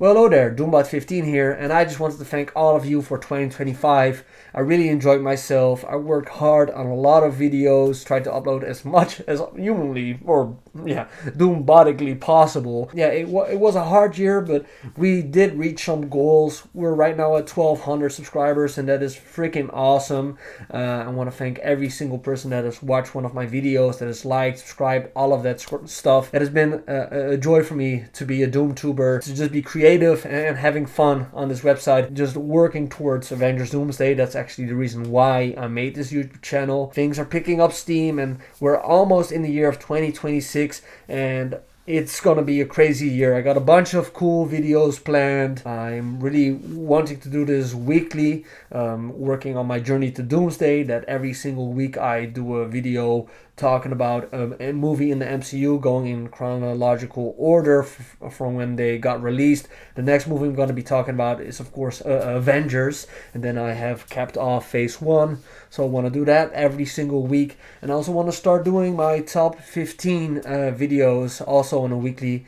Well, hello there, DOOMBOT15 here, and I just wanted to thank all of you for 2025. I really enjoyed myself. I worked hard on a lot of videos, tried to upload as much as humanly or doombotically possible. It was a hard year, but we did reach some goals. We're right now at 1,200 subscribers, and that is freaking awesome. I want to thank every single person that has watched one of my videos, that has liked, subscribed, all of that stuff. It has been a joy for me to be a DoomTuber, to just be creative and having fun on this website, just working towards Avengers Doomsday. That's actually the reason why I made this YouTube channel. Things are picking up steam, and we're almost in the year of 2026, and it's gonna be a crazy year. I got a bunch of cool videos planned. I'm really wanting to do this weekly, working on my journey to Doomsday, that every single week I do a video talking about a movie in the MCU, going in chronological order from when they got released. The next movie I'm going to be talking about is, of course, Avengers, and then I have capped off Phase 1, so I want to do that every single week. And I also want to start doing my top 15 videos also on a weekly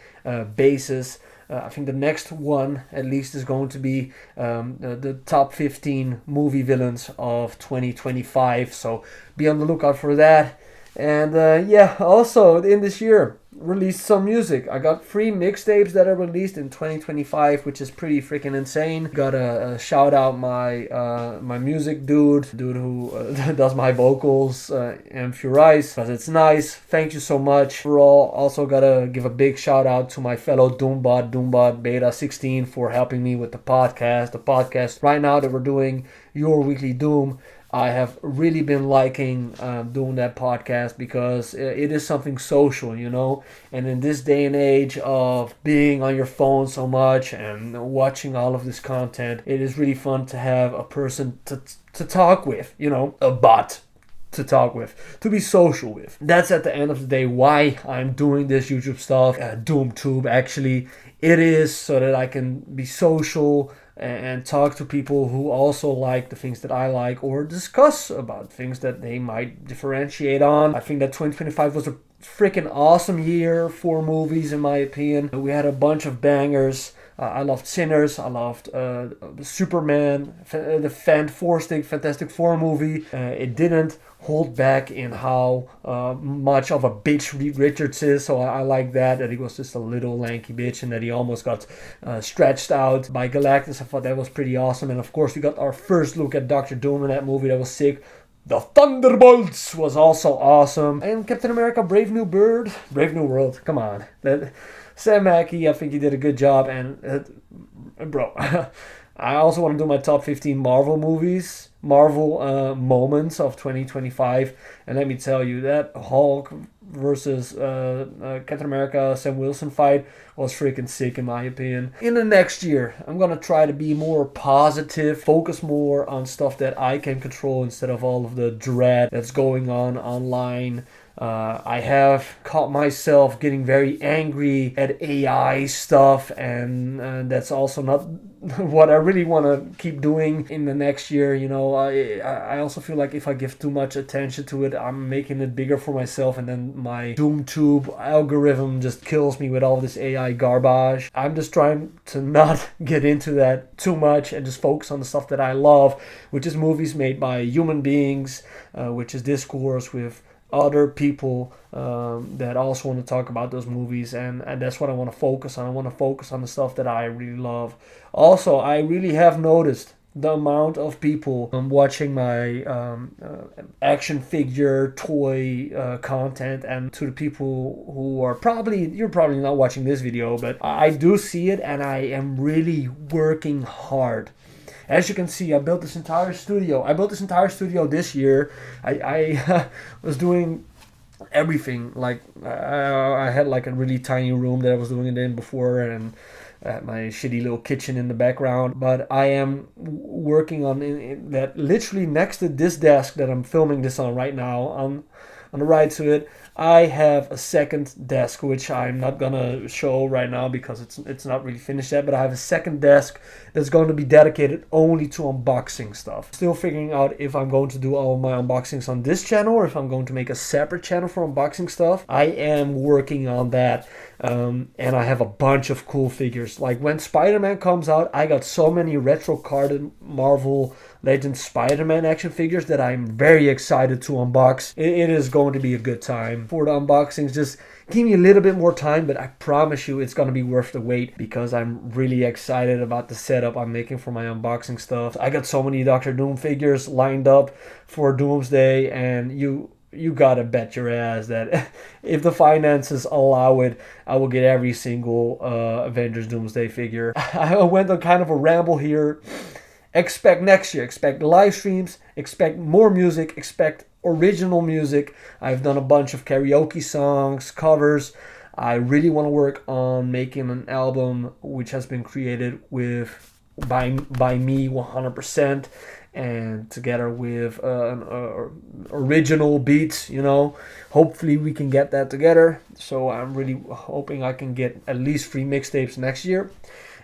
basis. I think the next one, at least, is going to be the top 15 movie villains of 2025. So be on the lookout for that. And also in this year, released some music. I got 3 mixtapes that are released in 2025, which is pretty freaking insane. Got a shout out my music dude who does my vocals, and Furize, because it's nice. Thank you so much for all. Also gotta give a big shout out to my fellow DOOMBOT15 for helping me with the podcast. The podcast right now that we're doing, Your Weekly Doom. I have really been liking doing that podcast because it is something social, and in this day and age of being on your phone so much and watching all of this content, it is really fun to have a person to talk with, a bot to talk with, to be social with. That's at the end of the day why I'm doing this YouTube stuff, DoomTube actually. It is so that I can be social and talk to people who also like the things that I like, or discuss about things that they might differentiate on. I think that 2025 was a freaking awesome year for movies, in my opinion. We had a bunch of bangers. I loved Sinners. I loved Superman, the Fantastic Four movie. It didn't hold back in how much of a bitch Reed Richards is, so I like that he was just a little lanky bitch and that he almost got stretched out by Galactus. I thought that was pretty awesome. And of course we got our first look at Dr. Doom in that movie. That was sick. The Thunderbolts was also awesome. And Captain America Brave New World, come on. Sam Mackey, I think he did a good job. And bro, I also want to do my top 15 Marvel moments of 2025. And let me tell you, that Hulk versus Captain America Sam Wilson fight was freaking sick, in my opinion. In the next year, I'm gonna try to be more positive, focus more on stuff that I can control instead of all of the dread that's going on online. I have caught myself getting very angry at AI stuff, and that's also not what I really want to keep doing in the next year. I also feel like if I give too much attention to it, I'm making it bigger for myself, and then my DoomTube algorithm just kills me with all this AI garbage. I'm just trying to not get into that too much and just focus on the stuff that I love, which is movies made by human beings, which is discourse with other people that also want to talk about those movies, and that's what I want to focus on. I want to focus on the stuff that I really love. Also, I really have noticed the amount of people watching my action figure toy content, and to the people who are you're probably not watching this video, but I do see it, and I am really working hard. As you can see, I built this entire studio. This year. I was doing everything. Like I had like a really tiny room that I was doing it in before, and my shitty little kitchen in the background. But I am working on that literally next to this desk that I'm filming this on right now. on the right to it, I have a second desk, which I'm not gonna show right now because it's not really finished yet, but I have a second desk that's going to be dedicated only to unboxing stuff. Still figuring out if I'm going to do all of my unboxings on this channel or if I'm going to make a separate channel for unboxing stuff. I am working on that. And I have a bunch of cool figures. Like when Spider-Man comes out, I got so many retro carded Marvel Legends Spider-Man action figures that I'm very excited to unbox. It is going to be a good time. For the unboxings, just give me a little bit more time, but I promise you it's going to be worth the wait because I'm really excited about the setup I'm making for my unboxing stuff. I got so many Doctor Doom figures lined up for Doomsday, and you gotta bet your ass that if the finances allow it, I will get every single Avengers Doomsday figure. I went on kind of a ramble here. Expect next year, expect live streams, expect more music, expect original music. I've done a bunch of karaoke songs, covers. I really want to work on making an album which has been created by me 100%, and together with original beats, hopefully we can get that together. So I'm really hoping I can get at least 3 mixtapes next year.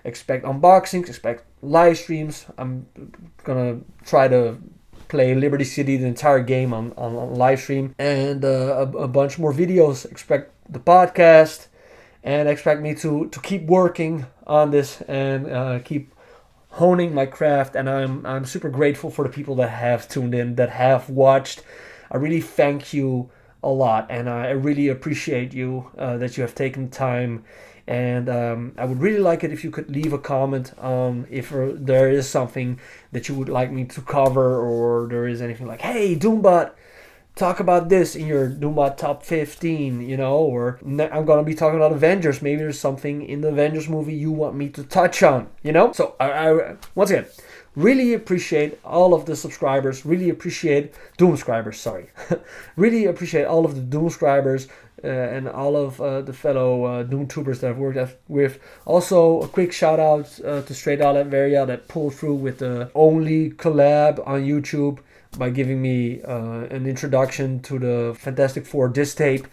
Expect unboxings, expect live streams. I'm gonna try to play Liberty City the entire game on live stream, and a bunch more videos. Expect the podcast, and expect me to keep working on this and keep honing my craft. And I'm super grateful for the people that have tuned in, that have watched. I really thank you a lot, and I really appreciate you that you have taken time. And I would really like it if you could leave a comment if there is something that you would like me to cover, or there is anything like, hey, Doombot, talk about this in your Doombot top 15, or I'm going to be talking about Avengers. Maybe there's something in the Avengers movie you want me to touch on, So I once again, really appreciate all of the subscribers, really appreciate Doomscribers, sorry. Really appreciate all of the Doomscribers and all of the fellow Doomtubers that I've worked with. Also, a quick shout out to Straight Out Latveria that pulled through with the only collab on YouTube by giving me an introduction to the Fantastic Four disc tape.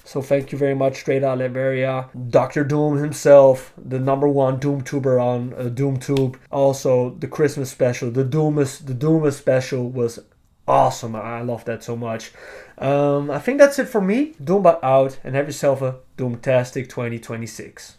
So thank you very much, Straight Out Latveria. Dr. Doom himself, the #1 Doomtuber on DoomTube. Also, the Christmas special, the Doomus special was awesome. I love that so much. I think that's it for me. Doombot out, and have yourself a Doomtastic 2026.